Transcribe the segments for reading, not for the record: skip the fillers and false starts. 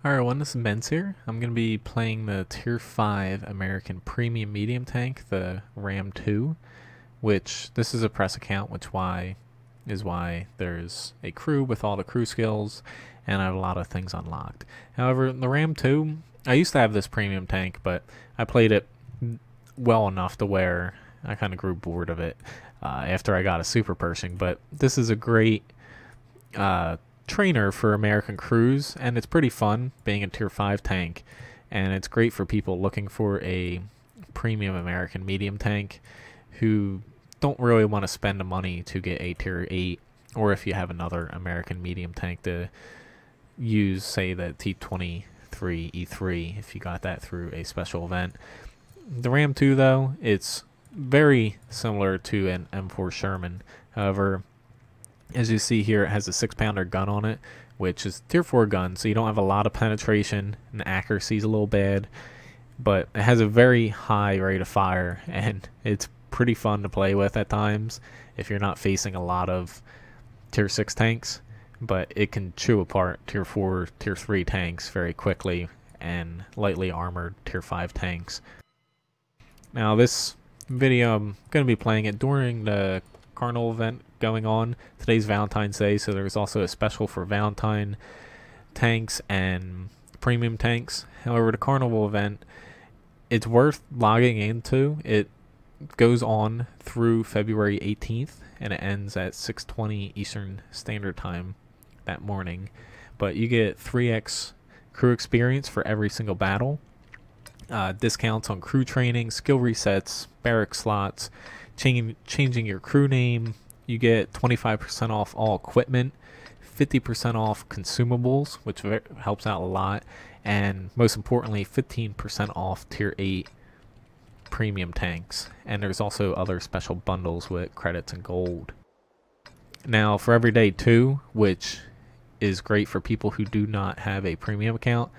Alright, everyone, this is Benz here. I'm going to be playing the Tier 5 American Premium Medium Tank, the Ram 2, which this is a press account, which is why there's a crew with all the crew skills, and I have a lot of things unlocked. However, the Ram 2, I used to have this premium tank, but I played it well enough to where I kind of grew bored of it after I got a Super Pershing, but this is a great trainer for American crews, and it's pretty fun being a tier 5 tank, and it's great for people looking for a premium American medium tank who don't really want to spend the money to get a tier 8, or if you have another American medium tank to use, say the T23E3 if you got that through a special event. The Ram 2 though, it's very similar to an M4 Sherman. However, as you see here, it has a 6-pounder gun on it, which is tier 4 gun, so you don't have a lot of penetration, and accuracy is a little bad, but it has a very high rate of fire, and it's pretty fun to play with at times if you're not facing a lot of tier 6 tanks, but it can chew apart tier 4, tier 3 tanks very quickly, and lightly armored tier 5 tanks. Now this video, I'm going to be playing it during the Carnival event going on. Today's Valentine's Day, so there's also a special for Valentine tanks and premium tanks. However, the Carnival event, it's worth logging into. It goes on through February 18th, and it ends at 6:20 Eastern Standard Time that morning. But you get 3x crew experience for every single battle, discounts on crew training, skill resets, barrack slots, changing your crew name. You get 25% off all equipment, 50% off consumables, which helps out a lot, and most importantly, 15% off tier 8 premium tanks. And there's also other special bundles with credits and gold. Now for everyday 2, which is great for people who do not have a premium account,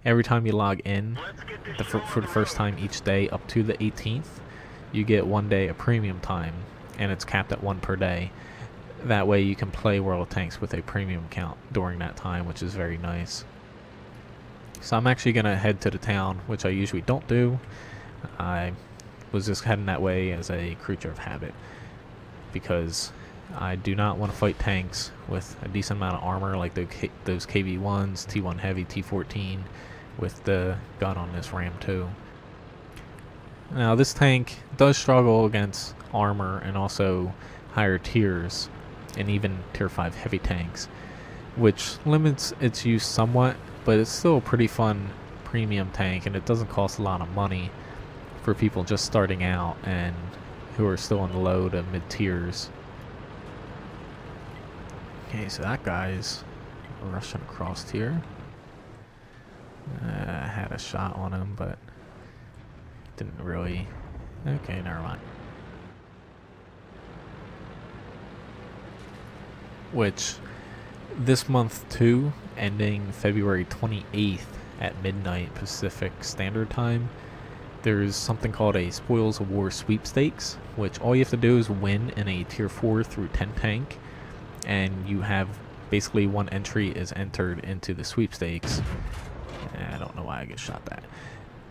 every time you log in for the first time each day up to the 18th, you get 1 day of premium time, and it's capped at 1 per day. That way you can play World of Tanks with a premium account during that time, which is very nice. So I'm actually going to head to the town, which I usually don't do. I was just heading that way as a creature of habit, because I do not want to fight tanks with a decent amount of armor like those KV-1s, T1 Heavy, T14 with the gun on this Ram 2. Now this tank does struggle against armor and also higher tiers, and even tier 5 heavy tanks, which limits its use somewhat, but it's still a pretty fun premium tank, and it doesn't cost a lot of money for people just starting out and who are still in the low to mid tiers. Okay, so that guy's rushing across here. I had a shot on him, but didn't really. Okay, never mind. Which, this month too, ending February 28th at midnight Pacific Standard Time, there's something called a Spoils of War Sweepstakes, which all you have to do is win in a tier 4 through 10 tank, and you have basically 1 entry is entered into the sweepstakes. I don't know why I get shot that.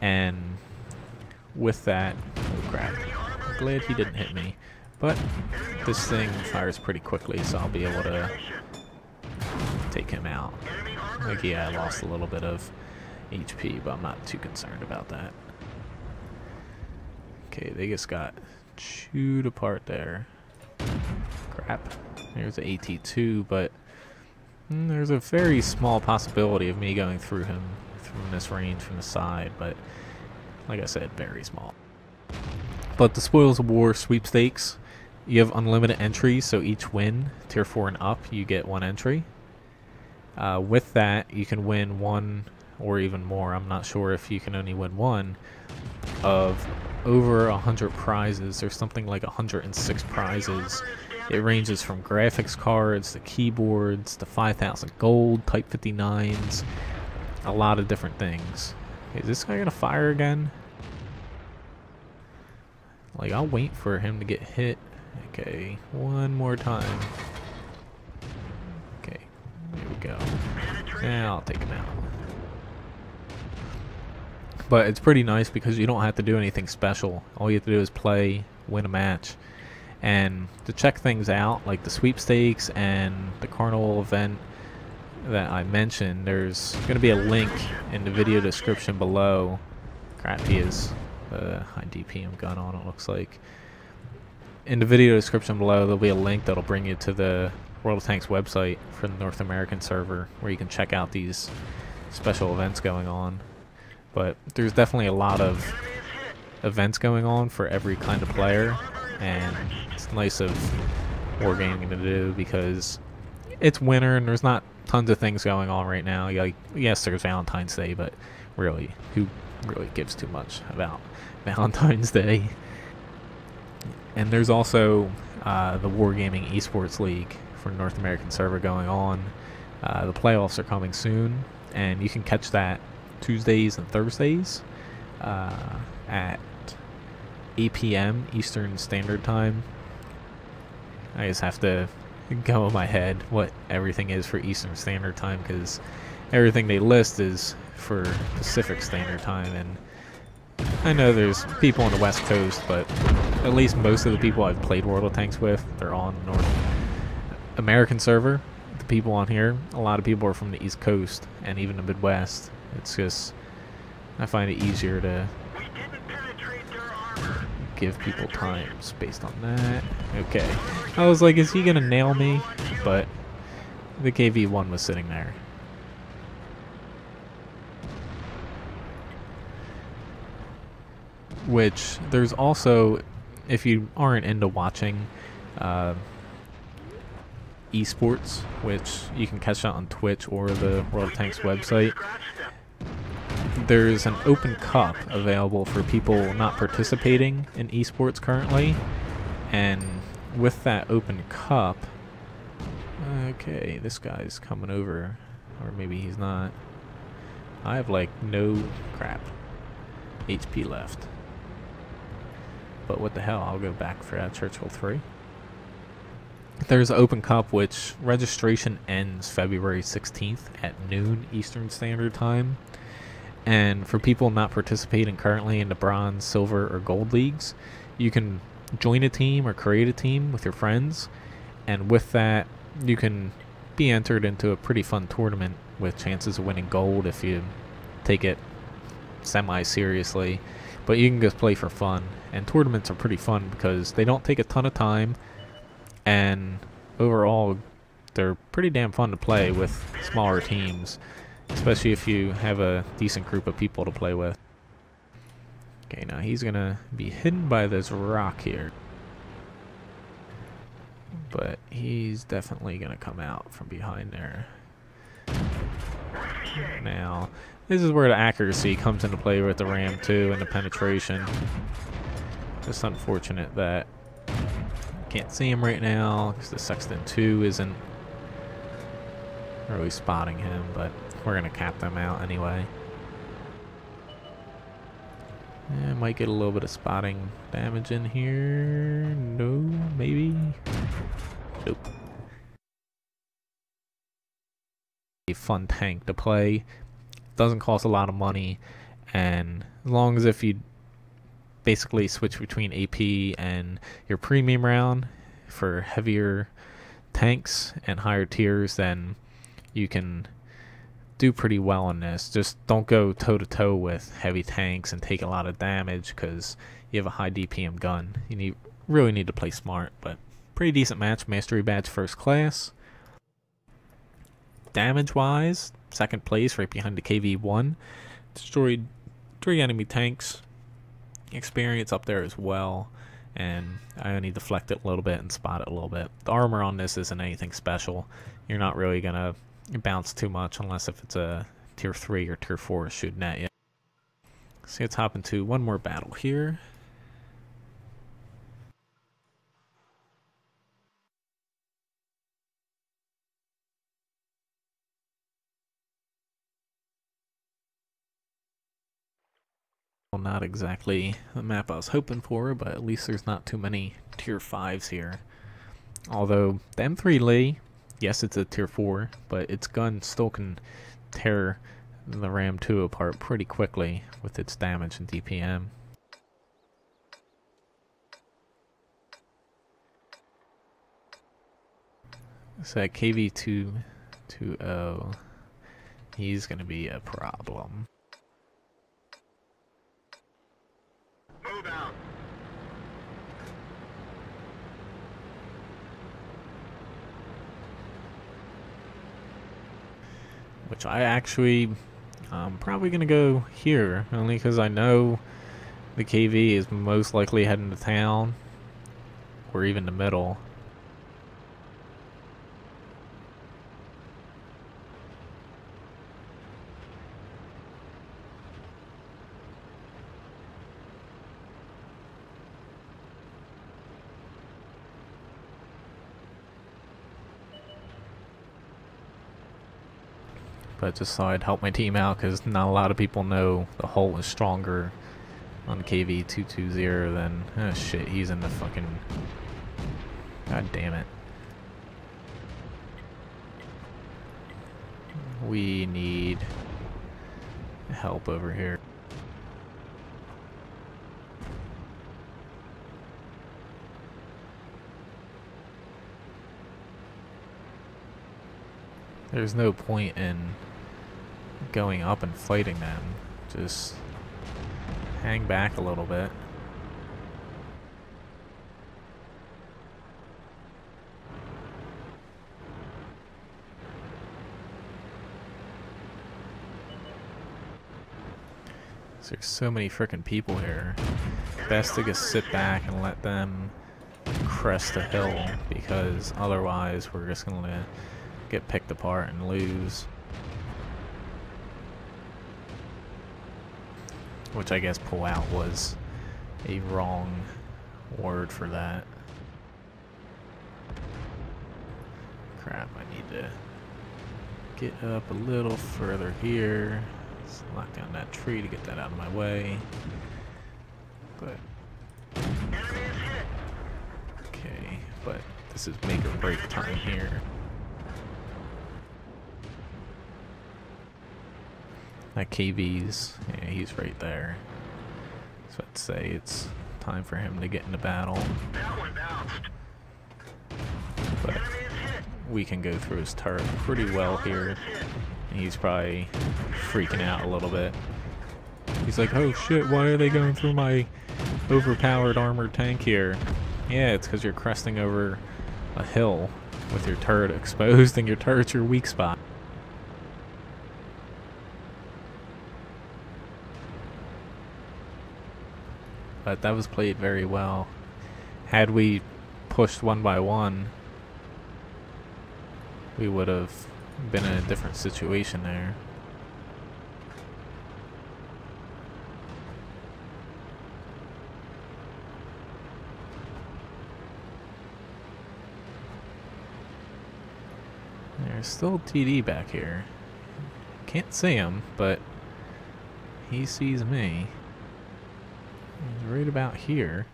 And with that, oh crap, I'm glad he didn't hit me, but this thing fires pretty quickly, so I'll be able to take him out. Like, yeah, I lost a little bit of HP, but I'm not too concerned about that. Okay, they just got chewed apart there. Crap. There's an AT2, but there's a very small possibility of me going through him from this range from the side, but like I said, very small. But the Spoils of War Sweepstakes, you have unlimited entries, so each win, tier 4 and up, you get 1 entry. With that, you can win 1 or even more, I'm not sure if you can only win 1, of over 100 prizes. There's something like 106 prizes. It ranges from graphics cards to keyboards to 5,000 gold, Type 59s, a lot of different things. Is this guy gonna fire again? Like, I'll wait for him to get hit. Okay, 1 more time. Okay, here we go. Yeah, I'll take him out. But it's pretty nice because you don't have to do anything special. All you have to do is play, win a match. And to check things out, like the sweepstakes and the Carnival event that I mentioned, there's going to be a link in the video description below. Crap, he has a high DPM gun on, it looks like. In the video description below, there'll be a link that'll bring you to the World of Tanks website for the North American server, where you can check out these special events going on. But there's definitely a lot of events going on for every kind of player, and it's nice of wargaming to do because it's winter and there's not tons of things going on right now. Like, yes, there's Valentine's Day, but really, who really gives too much about Valentine's Day? And there's also the Wargaming Esports League for North American server going on. The playoffs are coming soon, and you can catch that Tuesdays and Thursdays at 8 p.m. Eastern Standard Time. I just have to go in my head what everything is for Eastern Standard Time, because everything they list is for Pacific Standard Time, and I know there's people on the West Coast, but at least most of the people I've played World of Tanks with, they're on the North American server. The people on here, a lot of people are from the East Coast and even the Midwest. It's just, I find it easier to give people times based on that. Okay. I was like, is he gonna nail me? But the KV-1 was sitting there. Which, there's also, if you aren't into watching esports, which you can catch that on Twitch or the World of Tanks website, there's an open cup available for people not participating in esports currently. And with that open cup, okay, this guy's coming over, or maybe he's not. I have like no crap HP left. But what the hell, I'll go back for that Churchill 3. There's an open cup, which registration ends February 16th at noon Eastern Standard Time. And for people not participating currently in the bronze, silver, or gold leagues, you can join a team or create a team with your friends. And with that, you can be entered into a pretty fun tournament with chances of winning gold if you take it semi-seriously. But you can just play for fun. And tournaments are pretty fun because they don't take a ton of time. And overall, they're pretty damn fun to play with smaller teams, especially if you have a decent group of people to play with. Okay, now he's gonna be hidden by this rock here, but he's definitely gonna come out from behind there. Now, this is where the accuracy comes into play with the Ram 2 and the penetration. Just unfortunate that can't see him right now because the Sexton 2 isn't really spotting him, but we're gonna cap them out anyway. Yeah, might get a little bit of spotting damage in here. No, maybe. Nope. A fun tank to play. Doesn't cost a lot of money, and as long as if you basically switch between AP and your premium round for heavier tanks and higher tiers, then you can do pretty well on this. Just don't go toe-to-toe with heavy tanks and take a lot of damage because you have a high DPM gun. You really need to play smart, but pretty decent match. Mastery badge first class. Damage-wise, second place right behind the KV-1. Destroyed 3 enemy tanks. Experience up there as well, and I need to deflect it a little bit and spot it a little bit. The armor on this isn't anything special. You're not really gonna bounce too much unless if it's a tier 3 or tier 4 shooting at you. So let's hop into one more battle here. Not exactly the map I was hoping for, but at least there's not too many tier 5s here. Although the M3 Lee, yes, it's a tier 4, but its gun still can tear the Ram 2 apart pretty quickly with its damage and DPM. So that KV220, he's going to be a problem. Move out. Which I actually, I'm probably going to go here, only because I know the KV is most likely heading to town, or even the middle. But just thought I'd help my team out because not a lot of people know the hull is stronger on KV220 than... Oh shit, he's in the fucking... God damn it. We need help over here. There's no point in going up and fighting them. Just hang back a little bit. There's so many frickin' people here. Best to just sit back and let them crest the hill, because otherwise we're just gonna get picked apart and lose. Which I guess pull out was a wrong word for that. Crap, I need to get up a little further here. Let's knock down that tree to get that out of my way. But okay, but this is make or break time here. That KV's, yeah, he's right there. So I'd say it's time for him to get into battle. But we can go through his turret pretty well here. And he's probably freaking out a little bit. He's like, oh shit, why are they going through my overpowered armored tank here? Yeah, it's because you're cresting over a hill with your turret exposed, and your turret's your weak spot. But that was played very well. Had we pushed one by one, we would have been in a different situation there. There's still TD back here. Can't see him, but he sees me. He's right about here.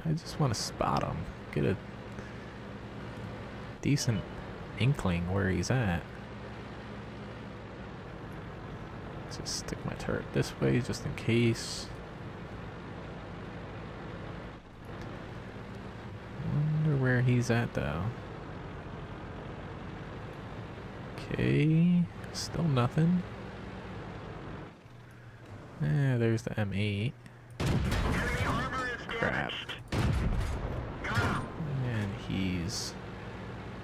I just want to spot him. Get a decent inkling where he's at. Just stick my turret this way just in case. Wonder where he's at though. Okay. Still nothing. There's the M8. Crap. And he's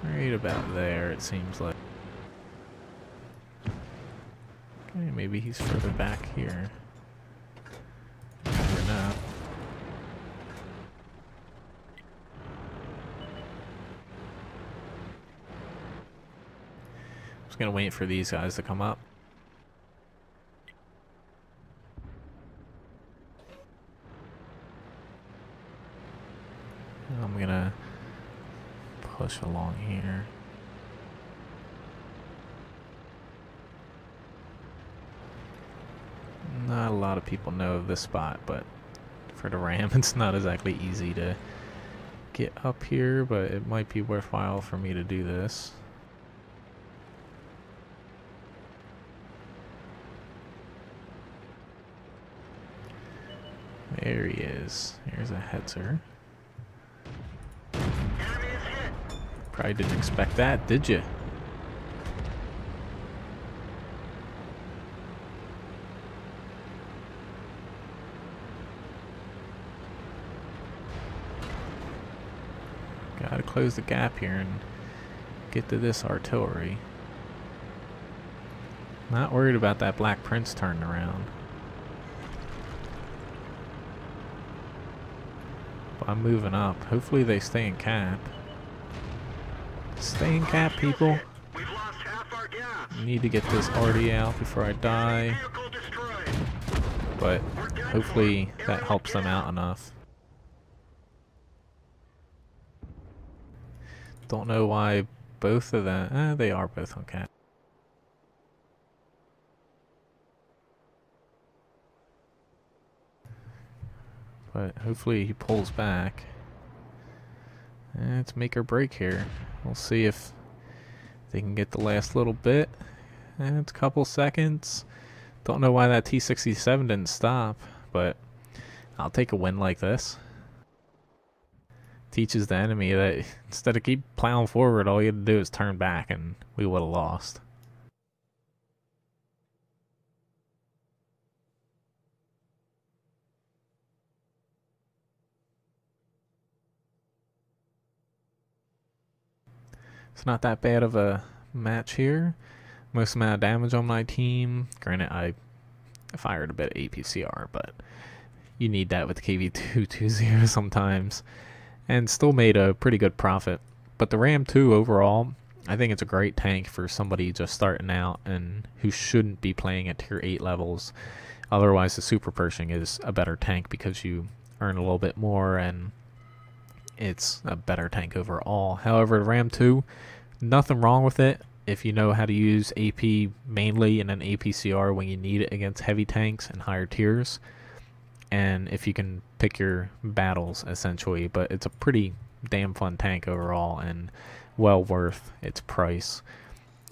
right about there, it seems like. Okay, maybe he's further back here. Never know. Just gonna wait for these guys to come up. I'm gonna push along here. Not a lot of people know of this spot, but for the Ram, it's not exactly easy to get up here, but it might be worthwhile for me to do this. There he is. Here's a Hetzer. Probably didn't expect that, did you? Gotta close the gap here and get to this artillery. Not worried about that Black Prince turning around. But I'm moving up. Hopefully they stay in cap. Stay in cap, people. Need to get this RD out before I die. But hopefully that helps them out enough. Don't know why both of them... they are both on cap. But hopefully he pulls back. It's make or break here. We'll see if they can get the last little bit. And it's a couple seconds. Don't know why that T-67 didn't stop, but I'll take a win like this. Teaches the enemy that instead of keep plowing forward, all you had to do is turn back and we would have lost. It's not that bad of a match here. Most amount of damage on my team. Granted, I fired a bit of APCR, but you need that with the KV-220 sometimes. And still made a pretty good profit. But the Ram 2 overall, I think it's a great tank for somebody just starting out and who shouldn't be playing at tier 8 levels. Otherwise, the Super Pershing is a better tank because you earn a little bit more and it's a better tank overall. However, the Ram 2, nothing wrong with it if you know how to use AP mainly and then APCR when you need it against heavy tanks and higher tiers. And if you can pick your battles, essentially. But it's a pretty damn fun tank overall and well worth its price.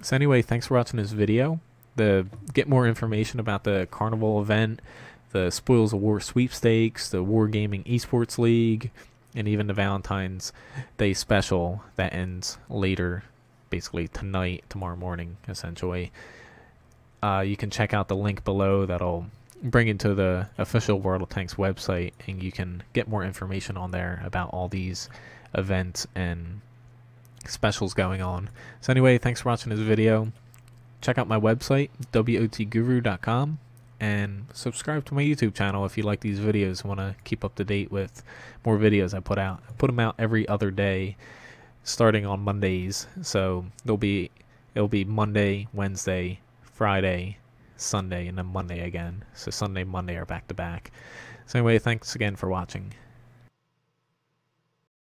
So anyway, thanks for watching this video. To get more information about the Carnival event, the Spoils of War Sweepstakes, the Wargaming Esports League, and even the Valentine's Day special that ends later, basically tonight, tomorrow morning, essentially. You can check out the link below that'll bring you to the official World of Tanks website, and you can get more information on there about all these events and specials going on. So anyway, thanks for watching this video. Check out my website, wotguru.com, and subscribe to my YouTube channel if you like these videos and want to keep up to date with more videos I put out. I put them out every other day, starting on Mondays. So it'll be Monday, Wednesday, Friday, Sunday, and then Monday again. So Sunday, Monday are back to back. So anyway, thanks again for watching.